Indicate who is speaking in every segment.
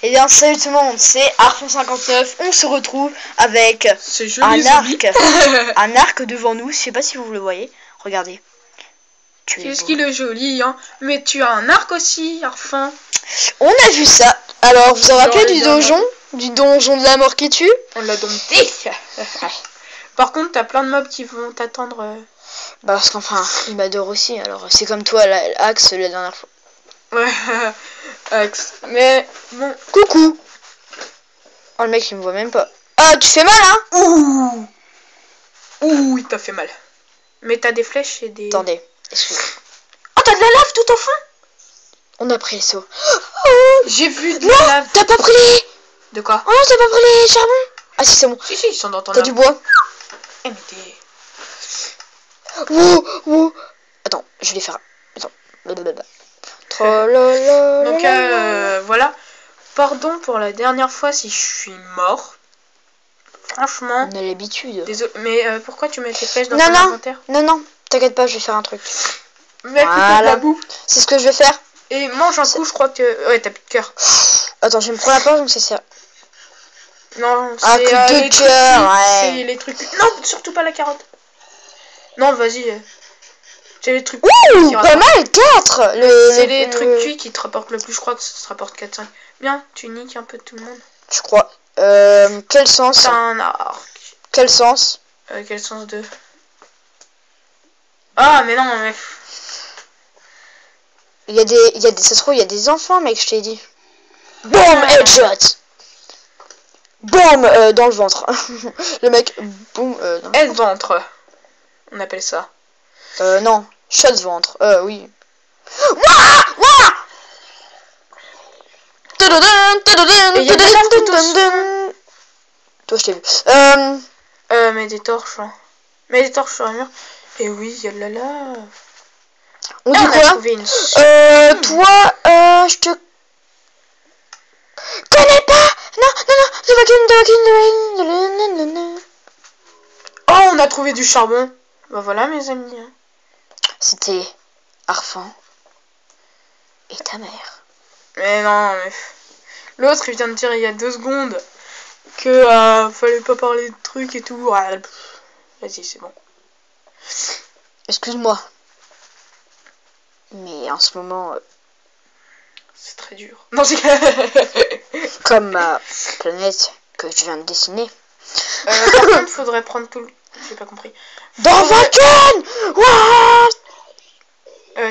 Speaker 1: Et bien salut tout le monde, c'est Arfon59, on se retrouve avec
Speaker 2: joli,
Speaker 1: un arc devant nous, je sais pas si vous le voyez, regardez.
Speaker 2: Qu'est-ce qu'il est joli, hein. Mais tu as un arc aussi, Arfin.
Speaker 1: On a vu ça, alors vous vous rappelez du donjon de la mort qui tue?
Speaker 2: On l'a dompté. Par contre, t'as plein de mobs qui vont t'attendre.
Speaker 1: Bah parce qu'enfin, il m'adore aussi, alors c'est comme toi, Axe, la dernière fois.
Speaker 2: Ouais, Axe. Mais bon.
Speaker 1: Coucou. Oh le mec il me voit même pas. Ah tu fais mal hein.
Speaker 2: Ouh, il t'a fait mal. Mais t'as des flèches et des...
Speaker 1: Attendez, excuse.
Speaker 2: Oh t'as de la lave tout au fond.
Speaker 1: On a pris les seaux.
Speaker 2: Oh, j'ai vu de la lave.
Speaker 1: T'as pas pris les...
Speaker 2: De quoi?
Speaker 1: Oh non t'as pas pris les charbons. Ah si c'est bon.
Speaker 2: Si ils sont dans ton
Speaker 1: T'as du bois.
Speaker 2: Eh mais t'es...
Speaker 1: Wow. Attends, je vais faire... Attends.
Speaker 2: Donc voilà. Pardon pour la dernière fois si je suis mort. Franchement.
Speaker 1: On a l'habitude.
Speaker 2: Désolé, mais pourquoi tu mets tes flèches dans ton inventaire?
Speaker 1: Non, t'inquiète pas, je vais faire un truc.
Speaker 2: Mec, la boue.
Speaker 1: C'est ce que je vais faire.
Speaker 2: Et mange un coup, je crois que... Ouais, t'as plus de cœur.
Speaker 1: Attends, je vais me prendre la pause, donc c'est ça.
Speaker 2: Non, c'est
Speaker 1: coup de cœur, ouais.
Speaker 2: C'est les trucs... Non, surtout pas la carotte. Non, vas-y. C'est les trucs...
Speaker 1: Ouh, pas mal, 4.
Speaker 2: C'est les trucs cuits qui te rapportent le plus, je crois que ça te rapporte 4-5. Bien, tu niques un peu tout le monde.
Speaker 1: Je crois. Quel sens?
Speaker 2: T'as un arc.
Speaker 1: Quel sens?
Speaker 2: Quel sens de... Ah, mais non, mais...
Speaker 1: Ça se trouve, il y a des enfants, mec, je t'ai dit. Boom, headshot. Boom, dans le ventre. Le mec, boum,
Speaker 2: Aide ventre. On appelle ça.
Speaker 1: Non, shot ventre, oui.
Speaker 2: Et y a des laves tout au
Speaker 1: Toi, je t'ai vu.
Speaker 2: Mets des torches. Hein. Mets des torches sur la mur. Et oui, il y a de la lave.
Speaker 1: On dit quoi? Toi, je te connais pas. Non.
Speaker 2: Oh, on a trouvé du charbon. Bah voilà, mes amis.
Speaker 1: C'était Arfan et ta mère.
Speaker 2: Mais non, mais... L'autre, il vient de dire il y a 2 secondes que fallait pas parler de trucs et tout. Vas-y, c'est bon.
Speaker 1: Excuse-moi. Mais en ce moment...
Speaker 2: c'est très dur. Non, c'est...
Speaker 1: Comme ma planète que je viens de dessiner.
Speaker 2: Par contre, faudrait prendre tout le... J'ai pas compris.
Speaker 1: Dans Vulcan.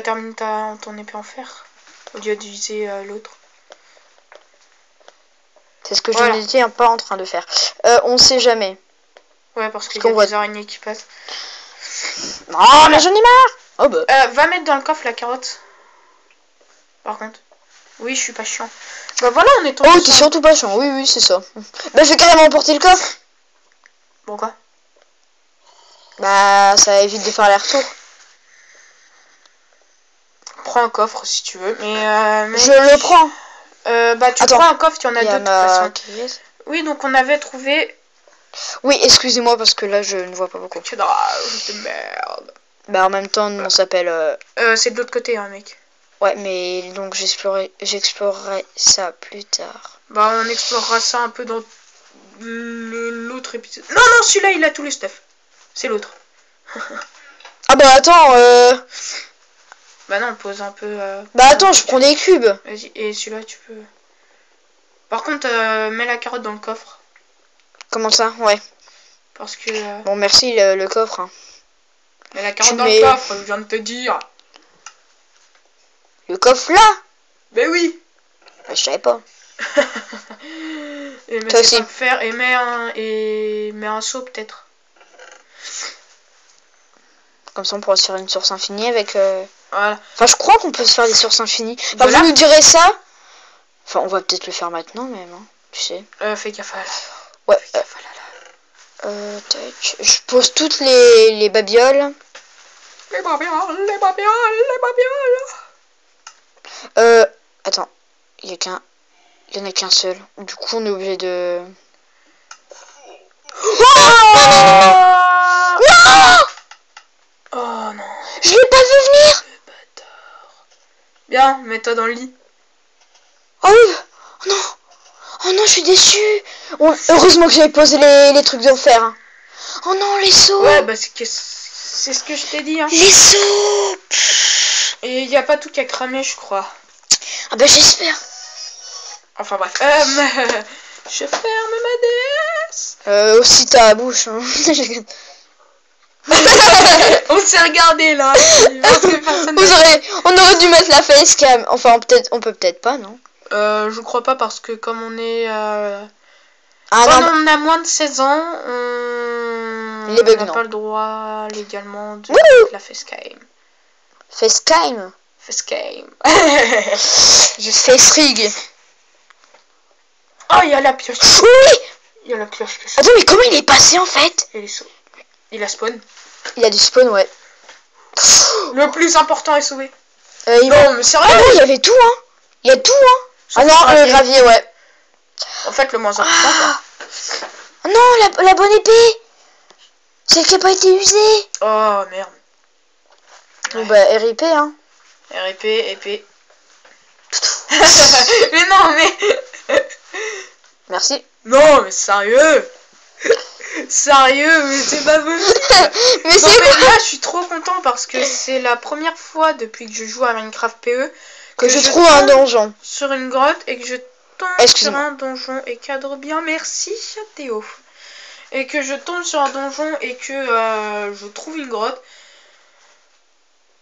Speaker 2: Termine ton épée en fer. Au lieu d'utiliser l'autre.
Speaker 1: C'est ce que je n'étais pas en train de faire. On sait jamais.
Speaker 2: Ouais, parce qu'il y a des araignées qui passent.
Speaker 1: Oh, mais j'en ai marre. Oh bah.
Speaker 2: Va mettre dans le coffre la carotte. Par contre. Oui, je suis pas chiant. Bah voilà, on est tombé.
Speaker 1: Oh, t'es surtout pas chiant. Oui, c'est ça. Bah, je vais carrément emporter le coffre.
Speaker 2: Pourquoi?
Speaker 1: Bah, ça évite de faire aller-retour.
Speaker 2: Prends un coffre si tu veux. Mais
Speaker 1: je le prends.
Speaker 2: Bah, tu prends un coffre, tu en as 2 de toute façon. Oui, donc on avait trouvé...
Speaker 1: Oui, excusez-moi parce que là, je ne vois pas beaucoup.
Speaker 2: Tu de merde.
Speaker 1: Bah, en même temps, on s'appelle...
Speaker 2: c'est de l'autre côté, hein, mec.
Speaker 1: Ouais, mais donc j'explorerai ça plus tard.
Speaker 2: Bah, on explorera ça un peu dans l'autre épisode. Non, celui-là, il a tous les stuff. C'est l'autre.
Speaker 1: Ah bah, attends,
Speaker 2: Bah non, pose un peu...
Speaker 1: Bah attends, je prends des cubes.
Speaker 2: Vas-y, et celui-là, tu peux... Par contre, mets la carotte dans le coffre.
Speaker 1: Comment ça? Ouais.
Speaker 2: Parce que...
Speaker 1: Bon, merci le coffre. Hein.
Speaker 2: Mets la carotte dans le coffre, je viens de te dire.
Speaker 1: Le coffre là?
Speaker 2: Ben oui.
Speaker 1: Bah, je savais pas.
Speaker 2: Et toi aussi. Faire, et mets un seau peut-être.
Speaker 1: Comme ça on pourra se faire une source infinie avec...
Speaker 2: Voilà.
Speaker 1: Enfin je crois qu'on peut se faire des sources infinies. Enfin vous nous direz ça. Enfin on va peut-être le faire maintenant même. Hein, tu sais.
Speaker 2: Fais gaffe à la lave.
Speaker 1: Ouais.
Speaker 2: Fais gaffe à la
Speaker 1: lave. Je pose toutes les babioles.
Speaker 2: Les babioles.
Speaker 1: Attends. Il y en a qu'un seul. Du coup on est obligé de...
Speaker 2: Oh non.
Speaker 1: Je l'ai pas vu venir.
Speaker 2: Bien, mets-toi dans le lit.
Speaker 1: Oh oui. Oh non. je suis déçue. Heureusement que j'avais posé les trucs d'enfer. Hein. Oh non, les sauts.
Speaker 2: Ouais, bah c'est ce que je t'ai dit. Hein.
Speaker 1: Les sauts.
Speaker 2: Et il n'y a pas tout qu'à cramer, je crois.
Speaker 1: Ah bah j'espère.
Speaker 2: Enfin bref. Je ferme ma DS.
Speaker 1: Aussi ta bouche. Hein.
Speaker 2: On s'est regardé là. Parce que personne
Speaker 1: on aurait dû mettre la facecam. Enfin, on peut peut-être pas, non?
Speaker 2: Je crois pas parce que comme on est...
Speaker 1: Ah,
Speaker 2: quand
Speaker 1: non,
Speaker 2: on a moins de 16 ans,
Speaker 1: Les bugs,
Speaker 2: on n'a
Speaker 1: non.
Speaker 2: pas le droit légalement de
Speaker 1: Wouhou.
Speaker 2: la facecam.
Speaker 1: Facecam.
Speaker 2: Facecam.
Speaker 1: Face rig.
Speaker 2: Oh, il y a la pioche.
Speaker 1: Oui.
Speaker 2: Il y a la pioche.
Speaker 1: Attends, mais comment il est passé en fait?
Speaker 2: Il a spawn.
Speaker 1: Il a du spawn, ouais.
Speaker 2: Le plus important est sauvé.
Speaker 1: Non,
Speaker 2: mais sérieux.
Speaker 1: Ah non, il y avait tout, hein. Il y a tout, hein.
Speaker 2: Sauf
Speaker 1: Ah non, le gravier, ouais.
Speaker 2: En fait, le moins important, quoi.
Speaker 1: Oh non, la bonne épée. Celle qui a pas été usée.
Speaker 2: Oh, merde.
Speaker 1: Bon, bah, RIP, hein.
Speaker 2: RIP, épée. Mais non, mais...
Speaker 1: Merci.
Speaker 2: Non, mais sérieux. Sérieux, mais c'est pas possible.
Speaker 1: Mais
Speaker 2: non,
Speaker 1: c'est
Speaker 2: mais là, je suis trop content parce que c'est la première fois depuis que je joue à Minecraft PE
Speaker 1: que je trouve un donjon
Speaker 2: sur une grotte et que je tombe sur un donjon et cadre bien. Merci, Théo. Et que je tombe sur un donjon et que je trouve une grotte.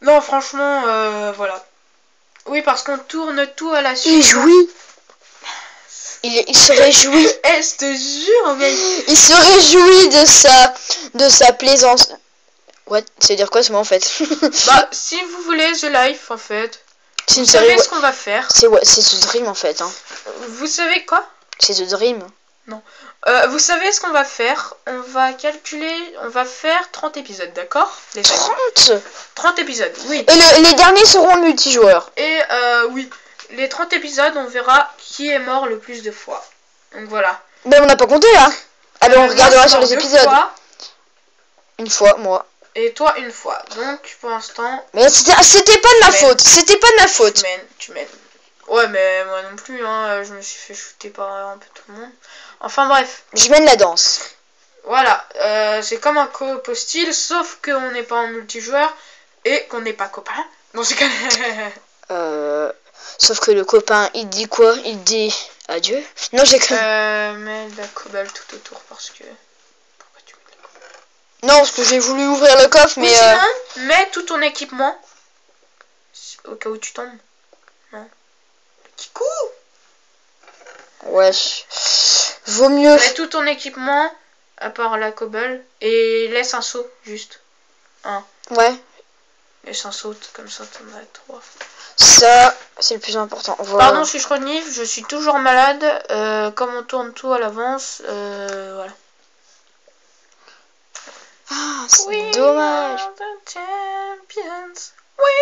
Speaker 2: Non, franchement, voilà. Oui, parce qu'on tourne tout à la suite.
Speaker 1: Il jouit. Il se réjouit.
Speaker 2: Eh, je te jure, mec.
Speaker 1: Il se réjouit de sa plaisance. Ouais, ça veut dire quoi ce mot en fait?
Speaker 2: Bah, si vous voulez The Life, en fait.
Speaker 1: Vous
Speaker 2: savez ce qu'on va faire?
Speaker 1: C'est The Dream en fait. Hein.
Speaker 2: Vous savez quoi?
Speaker 1: C'est The Dream.
Speaker 2: Non. Vous savez ce qu'on va faire? On va calculer, on va faire 30 épisodes, d'accord? 30 épisodes, oui.
Speaker 1: Et les derniers seront multijoueurs.
Speaker 2: Et oui, les 30 épisodes, on verra qui est mort le plus de fois. Donc voilà.
Speaker 1: Ben on n'a pas compté là. Ah ben on regardera sur les
Speaker 2: 2
Speaker 1: épisodes.
Speaker 2: fois,
Speaker 1: une fois, moi.
Speaker 2: et toi une fois. Donc pour l'instant...
Speaker 1: Mais c'était pas de ma faute. C'était pas de ma faute.
Speaker 2: Tu mènes. Ouais, mais moi non plus, hein. Je me suis fait shooter par un peu tout le monde. Enfin bref.
Speaker 1: Je mène la danse.
Speaker 2: Voilà, c'est comme un coop hostile, sauf qu'on n'est pas en multijoueur et qu'on n'est pas copains. Bon, c'est quand même...
Speaker 1: Sauf que le copain, il dit quoi? Il dit adieu. Non, j'ai cru.
Speaker 2: Mets de la cobble tout autour parce que... Pourquoi tu mets de la cobble?
Speaker 1: Non, parce que j'ai voulu ouvrir le coffre, mais...
Speaker 2: sinon, mets tout ton équipement au cas où tu tombes. Non. Kikou.
Speaker 1: Wesh. Vaut mieux...
Speaker 2: Mets tout ton équipement, à part la cobble, et laisse un saut, juste.
Speaker 1: Ouais.
Speaker 2: Laisse un saut, comme ça t'en as 3.
Speaker 1: Ça, c'est le plus important. Voilà.
Speaker 2: Pardon si je renifle, je suis toujours malade. Comme on tourne tout à l'avance, voilà.
Speaker 1: Ah, c'est dommage.
Speaker 2: We are the champions. We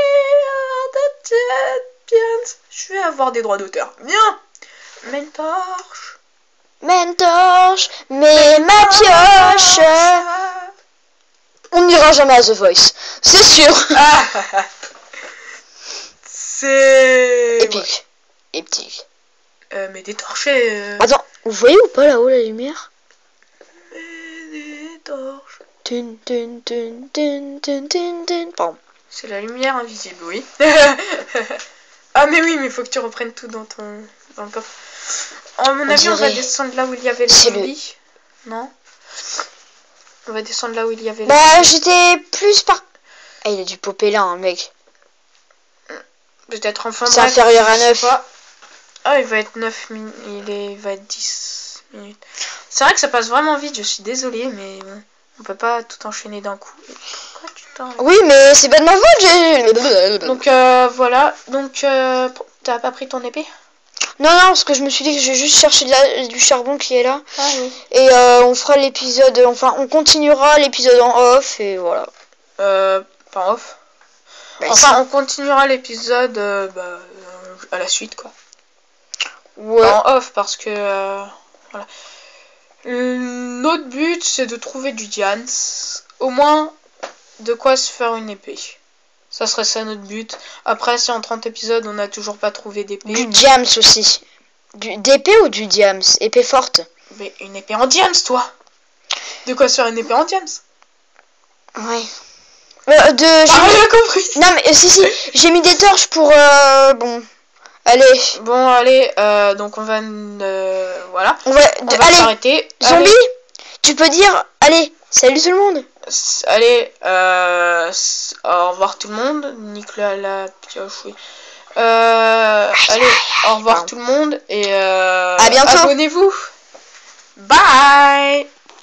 Speaker 2: are the champions. Je vais avoir des droits d'auteur. Bien. Mentorche.
Speaker 1: Mentorche, mais ma pioche. On n'ira jamais à The Voice, c'est sûr.
Speaker 2: C'est
Speaker 1: épique.
Speaker 2: Ouais.
Speaker 1: Épique.
Speaker 2: Mais des torches.
Speaker 1: Attends, vous voyez ou pas là-haut la lumière?
Speaker 2: Mais des torches.
Speaker 1: Tun, tun, tun, tun, tun, tun, tun. Pardon.
Speaker 2: C'est la lumière invisible, oui. Ah mais oui, mais il faut que tu reprennes tout dans le coffre. À mon avis, on va descendre là où il y avait le zombie. Non? On va descendre là où il y avait le zombie.
Speaker 1: J'étais plus par... Ah, il a dû popper là, hein, mec.
Speaker 2: Peut-être enfin
Speaker 1: c'est inférieur à 9.
Speaker 2: Ah, il va être 9 minutes. Il va être 10 minutes. C'est vrai que ça passe vraiment vite, je suis désolée, mais bon, on peut pas tout enchaîner d'un coup. Pourquoi tu t'en...
Speaker 1: Oui, mais c'est pas de ma faute,
Speaker 2: Donc voilà, donc t'as pas pris ton épée?
Speaker 1: Non, parce que je me suis dit que je vais juste chercher du charbon qui est là.
Speaker 2: Ah oui.
Speaker 1: Et on fera l'épisode, enfin on continuera l'épisode en off et voilà.
Speaker 2: Pas en off. Enfin, on continuera l'épisode à la suite, quoi.
Speaker 1: Ouais.
Speaker 2: En off, parce que... voilà. Notre but, c'est de trouver du diams. Au moins, de quoi se faire une épée. Ça serait ça notre but. Après, si en 30 épisodes, on n'a toujours pas trouvé d'épée...
Speaker 1: Du diams aussi. D'épée ou du diams? Épée forte.
Speaker 2: Mais une épée en diams, toi. De quoi se faire une épée en diams?
Speaker 1: Ouais.
Speaker 2: J'ai compris.
Speaker 1: Non mais si, j'ai mis des torches pour bon. Allez.
Speaker 2: Bon allez, donc on va voilà.
Speaker 1: On va allez.
Speaker 2: S'arrêter.
Speaker 1: Zombie, allez. Tu peux dire allez, salut tout le monde.
Speaker 2: Allez, au revoir tout le monde. Nicolas la pioche, oui. Allez, au revoir tout le monde et
Speaker 1: à bientôt.
Speaker 2: Abonnez-vous. Bye.